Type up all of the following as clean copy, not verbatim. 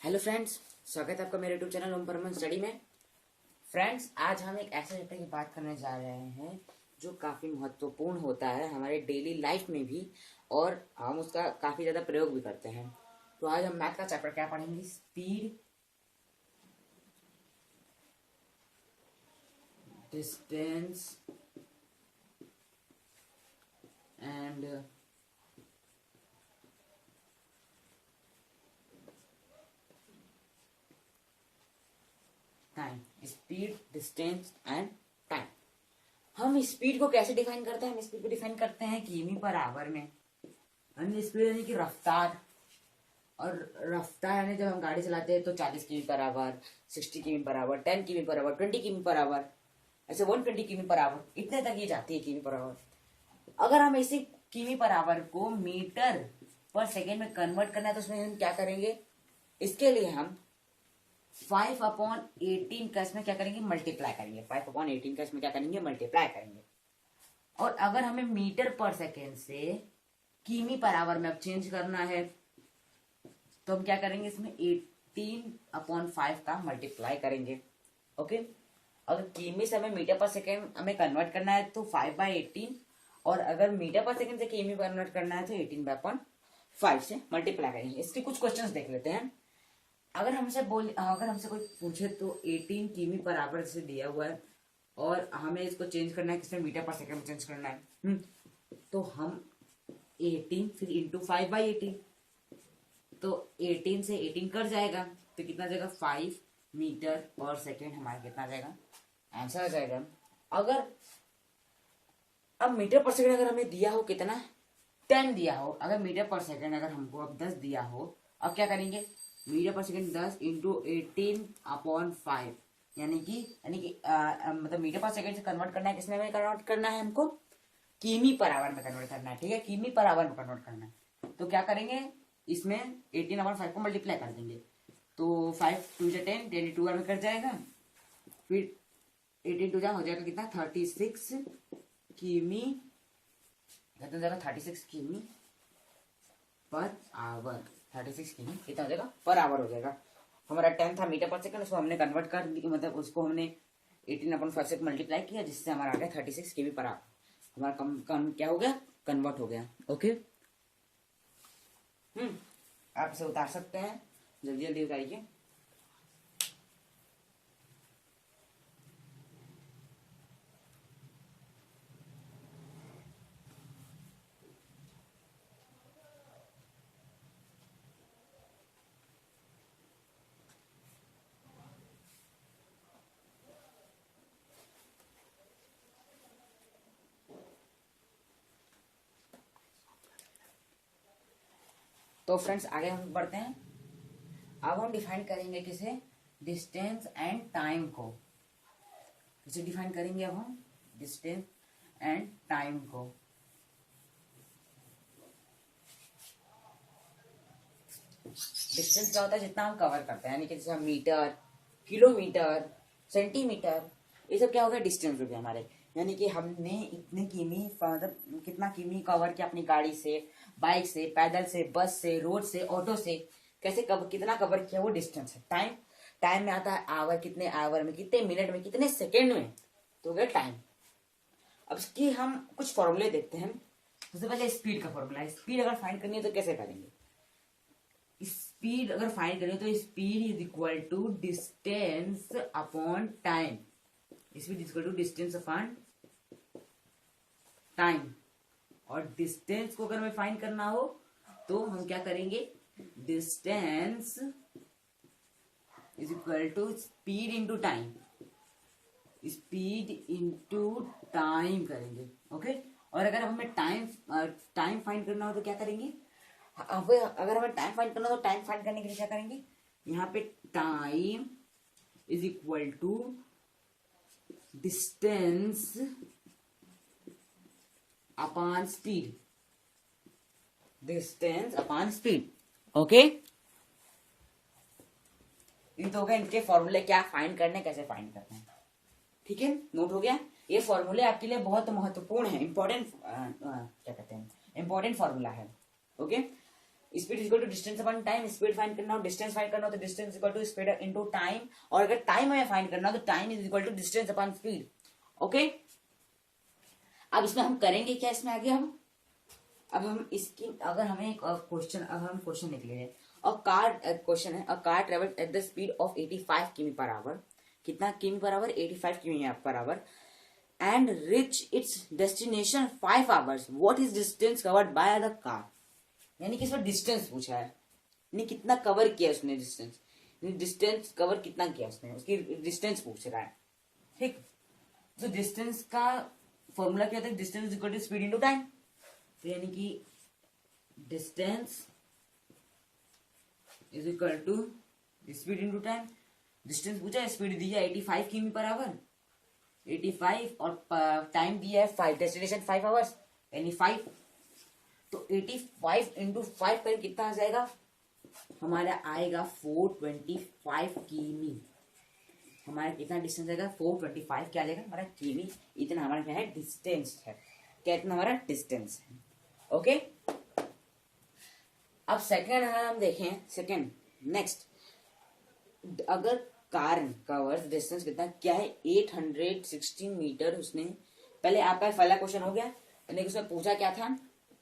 Hello friends, स्वागत है आपका मेरे यूट्यूब चैनल ओम परमन स्टडी में। फ्रेंड्स, आज हम एक ऐसे चैप्टर की बात करने जा रहे हैं जो काफ़ी महत्वपूर्ण होता है हमारे डेली लाइफ में भी, और हम उसका काफ़ी ज़्यादा प्रयोग भी करते हैं। तो आज हम मैथ का चैप्टर क्या पढ़ेंगे? Speed, distance and time. Speed, distance and time. हम स्पीड को कैसे डिफाइन करते हैं? हम स्पीड को डिफाइन करते हैं किमी पर आवर में। हम स्पीड यानी कि रफ्तार, और रफ्तार यानी जब हम गाड़ी चलाते हैं तो 40 किमी पर आवर, 60 किमी पर आवर, 10 किमी पर आवर, 20 किमी पर आवर, ऐसे 120 किमी पर आवर, इतने तक ये जाती है किमी पर आवर। अगर हम इसी किमी पर आवर को मीटर पर सेकेंड में कन्वर्ट करना है तो उसमें हम क्या करेंगे? इसके लिए हम 5/18 का इसमें क्या करेंगे? मल्टीप्लाई करेंगे। 5/18 का इसमें क्या करेंगे? मल्टीप्लाई करेंगे। और अगर हमें मीटर पर सेकेंड से किमी पर आवर में अब चेंज करना है तो हम क्या करेंगे? इसमें 18/5 का मल्टीप्लाई करेंगे। ओके, अगर किमी से हमें मीटर पर सेकेंड हमें कन्वर्ट करना है तो 5/18, और अगर मीटर पर सेकेंड से किमी कन्वर्ट करना है तो 18/5 से मल्टीप्लाई करेंगे। इसके कुछ क्वेश्चंस देख लेते हैं। अगर हमसे कोई पूछे तो 18 किमी पर आवर से दिया हुआ है और हमें इसको चेंज करना है, किसमें? मीटर पर सेकेंड में चेंज करना है। तो हम 18 फिर इंटू 5/18, तो 18 से 18 कट जाएगा तो कितना जाएगा? 5 मीटर पर सेकेंड हमारा कितना जाएगा? आंसर आ जाएगा। अगर अब मीटर पर सेकेंड अगर हमें दिया हो कितना? 10 दिया हो। अगर मीटर पर सेकेंड अगर हमको अब 10 दिया हो, अब क्या करेंगे? मीटर पर सेकेंड 10 इंटू 18/5, यानी कि मतलब मीटर पर सेकेंड से कन्वर्ट करना है, किसमें में कन्वर्ट करना है हमको? किमी पर आवर में कन्वर्ट करना है। ठीक है, किमी पर आवर में कन्वर्ट करना है। तो क्या करेंगे? इसमें 18/5 को मल्टीप्लाई कर देंगे तो 5 2 10, 10 2 में कट जाएगा। फिर 18 2 हो जाएगा कितना? 36 किमी, कितना जाएगा? 36 किमी पर आवर। 36 किमी कितना हो जाएगा? पर आवर हो जाएगा। हमारा 10 था मीटर पर सेकंड, उसको हमने कन्वर्ट कर दिया, मतलब उसको हमने 18/5 से मल्टीप्लाई किया, जिससे हमारा आ गया 36 किमी पर आवर। हमारा कम क्या हो गया? कन्वर्ट हो गया। ओके, आप इसे उतार सकते हैं, जल्दी जल्दी उतारिए। तो फ्रेंड्स, आगे हम बढ़ते हैं। अब हम डिफाइन करेंगे किसे? डिस्टेंस एंड टाइम को। किसे डिफाइन करेंगे अब हम? डिस्टेंस एंड टाइम को। डिस्टेंस क्या होता है? जितना हम कवर करते हैं, यानी कि जैसे हम मीटर, किलोमीटर, सेंटीमीटर, ये सब क्या हो गया? डिस्टेंस हो गया हमारे। यानी कि हमने इतने किमी, मतलब कितना किमी कवर किया अपनी गाड़ी से, बाइक से, पैदल से, बस से, रोड से, ऑटो से, कैसे कितना कवर किया, वो डिस्टेंस है। टाइम, टाइम में आता है आवर, कितने आवर में, कितने मिनट में, कितने सेकेंड में, तो हो गया टाइम। अब इसकी हम कुछ फॉर्मूले देखते हैं। सबसे पहले स्पीड का फॉर्मूला। स्पीड अगर फाइंड करनी है तो कैसे करेंगे? स्पीड अगर फाइंड करें तो speed is equal to distance upon time. Speed is equal to distance upon time. और डिस्टेंस को अगर हमें फाइंड करना हो तो हम क्या करेंगे? Distance is equal to speed into time. Speed into time करेंगे। ओके, और अगर हमें टाइम फाइंड करना हो तो क्या करेंगे? अब अगर हमें टाइम फाइंड करना हो तो टाइम फाइंड करने के लिए क्या करेंगे? यहाँ पे time is equal to distance upon speed. Distance upon speed. Okay, ये तो हो गया इनके फॉर्मूले, क्या फाइंड करने, कैसे फाइंड करते हैं। ठीक है, नोट हो गया। ये फॉर्मूले आपके लिए बहुत महत्वपूर्ण है, इंपॉर्टेंट, क्या कहते हैं, इंपॉर्टेंट फॉर्मूला है। Okay, speed is equal to distance upon time, speed find करना हो, डिस्टेंस फाइंड करना हो तो distance equal to speed into time, और अगर टाइम हमें फाइंड करना हो तो time is equal to distance upon speed. Okay, अब इसमें हम करेंगे क्या, इसमें आगे हम अब हम इसकी अगर हमें एक क्वेश्चन, अगर हम क्वेश्चन लिख लीजिए, क्वेश्चन है, a car travel at the speed of 85 किमी पर आवर, कितना किमी पर आवर, 85 किमी per hour, and rich it's destination 5 hours, what is distance covered by the car. यानी कि इसमें डिस्टेंस पूछा है, यानी कितना कवर किया उसने, डिस्टेंस कवर कितना किया उसने, उसकी डिस्टेंस पूछ रहा है। ठीक, तो डिस्टेंस का फॉर्मूला क्या था, distance is equal to speed into time, तो यानी कि distance is equal to speed into time. Distance पूछा है, स्पीड दी है 85 किमी पर आवर, 85, और टाइम दिया है 5, डेस्टिनेशन 5 आवर्स यानी 5, तो 85 इंटू 5 करें कितना आ जाएगा, हमारा आएगा 425 किमी। हमारा कितना डिस्टेंस आएगा, 425 क्या आ जाएगा हमारा किमी, इतना हमारा क्या है, डिस्टेंस है, क्या इतना हमारा डिस्टेंस है। ओके, अब सेकंड अगर हम देखें, सेकंड नेक्स्ट, अगर कार कवर्स डिस्टेंस कितना क्या है, 816 मीटर, उसने पहले आपका पहला क्वेश्चन हो गया, यानी उसमें पूछा क्या था,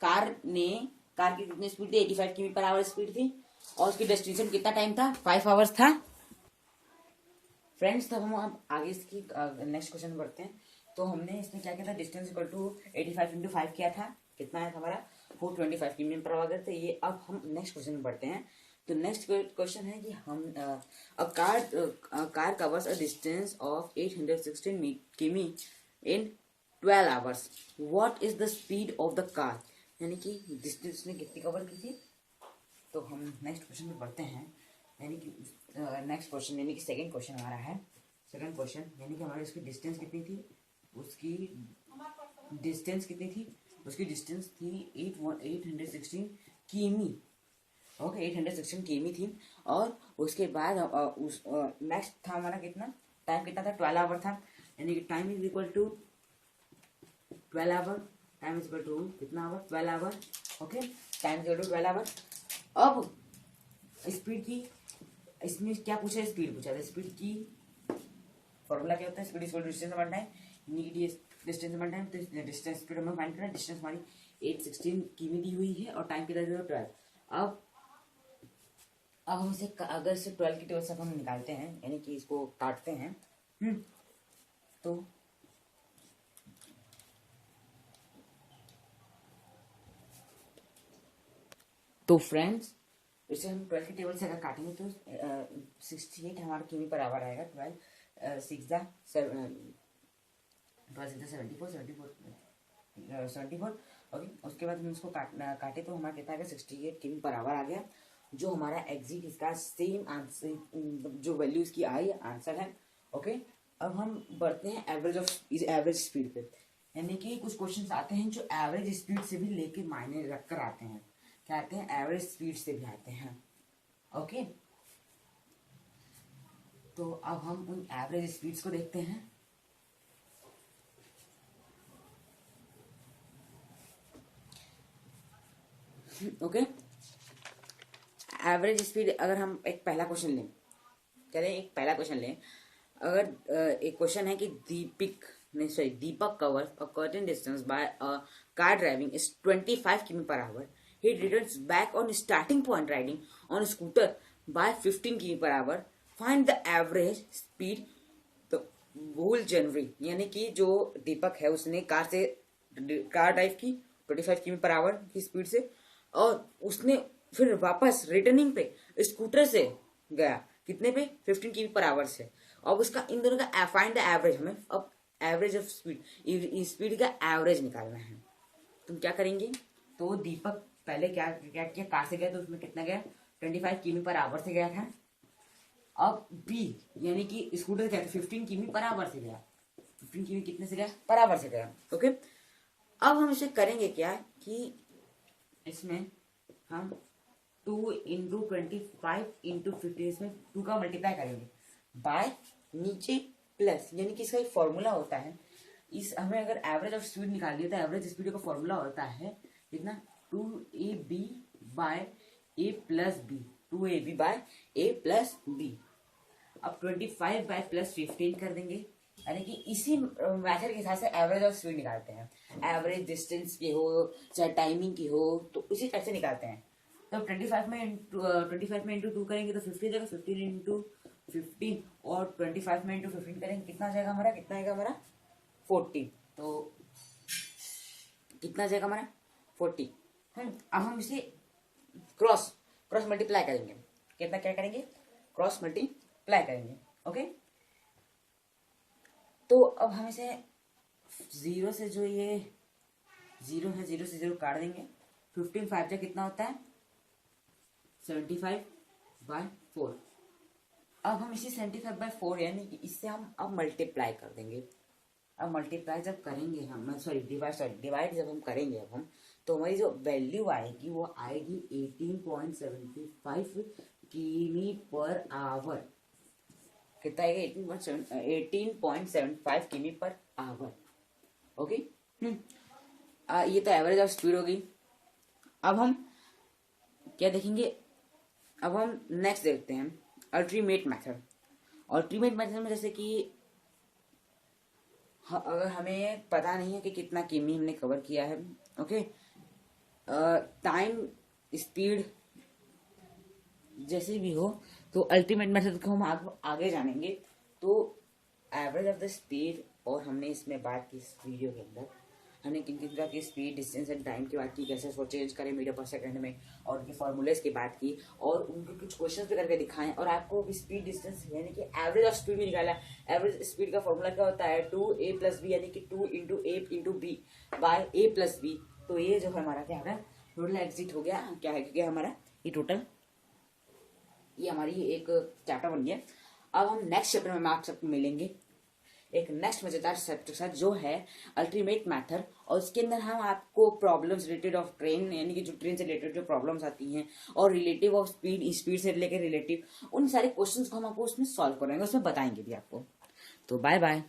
कार की कितनी स्पीड थी, 85 किमी पर आवर स्पीड थी, और उसकी डेस्टिनेशन कितना टाइम था, 5 आवर्स था। फ्रेंड्स, तब हम अब आगे इसकी नेक्स्ट क्वेश्चन बढ़ते हैं। तो हमने इसमें क्या किया था, डिस्टेंस इक्वल टू 85 इंटू 5 किया था, कितना है हमारा 425 किमी पर आवर। तो ये अब हम नेक्स्ट क्वेश्चन में बढ़ते हैं। तो नेक्स्ट क्वेश्चन है कि हम car covers a distance of 816 किमी इन 12 hours, what is the speed of the car, यानी कि डिस्टेंस ने कितनी कवर की थी। तो हम नेक्स्ट क्वेश्चन में बढ़ते हैं, यानी कि नेक्स्ट क्वेश्चन यानी कि सेकंड क्वेश्चन हमारा है, सेकंड क्वेश्चन यानी कि हमारी उसकी डिस्टेंस कितनी थी, उसकी डिस्टेंस कितनी थी, उसकी डिस्टेंस थी 816 किमी। ओके, 816 किमी थी, और उसके बाद उस नेक्स्ट था हमारा कितना टाइम, कितना था 12 आवर था, यानी कि time is equal to 12 hour, time is equal to कितना hour, 12 hour. Okay, time is equal to 12 hour. अब स्पीड की, इसमें क्या पूछा है, स्पीड पूछा था, स्पीड की फॉर्मूला क्या होता है, speed is equal to distance upon time, distance upon time, तो डिस्टेंस स्पीड हमें फाइंड करना है, डिस्टेंस हमारी 816 किमी दी हुई है, और टाइम कितना दिया 12। अब हम इसे अगर इसे 12 की टेबल से हम निकालते हैं, यानी कि इसको काटते हैं, तो फ्रेंड्स, इसे हम 12 की टेबल से अगर काटेंगे तो 68 हमारा किमी पर आवर आएगा, 12 6 74। ओके, उसके बाद हम इसको काटे तो हमारा कितना आ गया, 68 किमी पर आवर आ गया, जो हमारा एग्जिट इसका सेम आंसर, जो वैल्यू इसकी आई आंसर है। ओके, अब हम बढ़ते हैं एवरेज स्पीड पे, यानी कि कुछ क्वेश्चंस आते हैं जो एवरेज स्पीड से भी लेके मायने रखकर आते हैं, क्या आते हैं, एवरेज स्पीड से भी आते हैं। ओके, तो अब हम उन एवरेज स्पीड्स को देखते हैं। ओके, एवरेज स्पीड, अगर हम एक पहला क्वेश्चन लें, चलें एक पहला क्वेश्चन लें, अगर एक क्वेश्चन है कि Deepak covers a certain distance by a car driving is 25 km per hour. He returns back on starting point riding on a scooter by 15 km per hour. Find the average speed the whole journey. यानी कि जो दीपक है उसने car drive की 25 किमी per hour की speed से, और उसने फिर वापस रिटर्निंग पे स्कूटर से गया कितने पे, 15 किमी पर आवर से। अब उसका इन दोनों का फाइंड द एवरेज, हमें अब एवरेज ऑफ स्पीड का एवरेज निकालना है। तुम क्या करेंगे, तो दीपक पहले क्या किया, कार से गया तो उसमें कितना गया, 25 किमी पर आवर से गया था। अब बी यानी कि स्कूटर क्या था, 15 किमी पर आवर से गया, 15 किमी कितने से गया, पर आवर से गया। ओके, अब हम इसे करेंगे क्या कि इसमें हम 2 इंटू 25 इंटू 15, इसमें 2 का मल्टीप्लाई करेंगे बाय नीचे प्लस, यानी कि इसका एक फॉर्मूला होता है, इस हमें अगर एवरेज ऑफ स्पीड निकालनी है तो एवरेज स्पीड का फॉर्मूला होता है कितना, 2ab बाय ए प्लस बी, 2ab बाय ए प्लस बी। अब 25 बाय प्लस 15 कर देंगे, यानी कि इसी मेथड के हिसाब से एवरेज ऑफ स्पीड निकालते हैं। एवरेज डिस्टेंस की हो चाहे टाइमिंग की हो तो उसी टाइप से निकालते हैं। तो 25 में इंटू 2 करेंगे तो 50 देगा, 15 इंटू 15 और 25 में इंटू 15 करेंगे कितना जाएगा हमारा, 40। तो कितना जाएगा हमारा 40। अब हम इसे क्रॉस मल्टीप्लाई करेंगे, कितना क्या करेंगे, क्रॉस मल्टीप्लाई करेंगे। ओके, तो अब हम इसे जीरो से जो ये जीरो है, जीरो से जीरो काट देंगे। 15 5 जा कितना होता है 75 बाय 4। अब हम इसी 75 बाय 4 यानी कि इससे हम अब मल्टीप्लाई कर देंगे। अब मल्टीप्लाई जब करेंगे हम, सॉरी डिवाइड जब हम करेंगे अब हम, तो हमारी जो वैल्यू आएगी वो आएगी 18.75 किमी पर आवर। कितना आएगा 18.75 किमी पर आवर। ओके, ये तो एवरेज ऑफ स्पीड होगी। अब हम क्या देखेंगे, अब हम नेक्स्ट देखते हैं अल्टीमेट मेथड। अल्टीमेट मेथड में जैसे कि अगर हमें पता नहीं है कि कितना किमी हमने कवर किया है, ओके, टाइम स्पीड जैसे भी हो, तो अल्टीमेट मेथड को हम आगे जानेंगे। तो एवरेज ऑफ द स्पीड, और हमने इसमें बात की इस वीडियो के अंदर, हमने किन किन प्रकार की स्पीड, डिस्टेंस एंड टाइम की बात की, कैसे उसको चेंज करें मीटर पर सेकंड में, और उनके फॉर्मूलेस की बात की, और उनके कुछ क्वेश्चंस भी करके दिखाएं, और आपको स्पीड डिस्टेंस यानी कि एवरेज ऑफ स्पीड भी निकाला। एवरेज स्पीड का फॉर्मूला क्या होता है 2a प्लस बी, यानी कि 2 इंटू ए इंटू बी बाय ए प्लस बी। तो ये जो है हमारा क्या है, टोटल एग्जिट हो गया, क्या है क्योंकि हमारा ये टोटल, ये हमारी एक चैप्टर बन गया। अब हम नेक्स्ट चैप्टर में आप सबको मिलेंगे एक नेक्स्ट मजेदार चैप्टर के साथ, जो है अल्टीमेट मेथड, और इसके अंदर हम आपको प्रॉब्लम्स रिलेटेड ऑफ ट्रेन, यानी कि जो ट्रेन से रिलेटेड जो प्रॉब्लम्स आती हैं, और रिलेटिव ऑफ स्पीड, स्पीड से लेकर रिलेटिव, उन सारे क्वेश्चंस को हम आपको उसमें सॉल्व करेंगे, उसमें बताएंगे भी आपको। तो बाय बाय।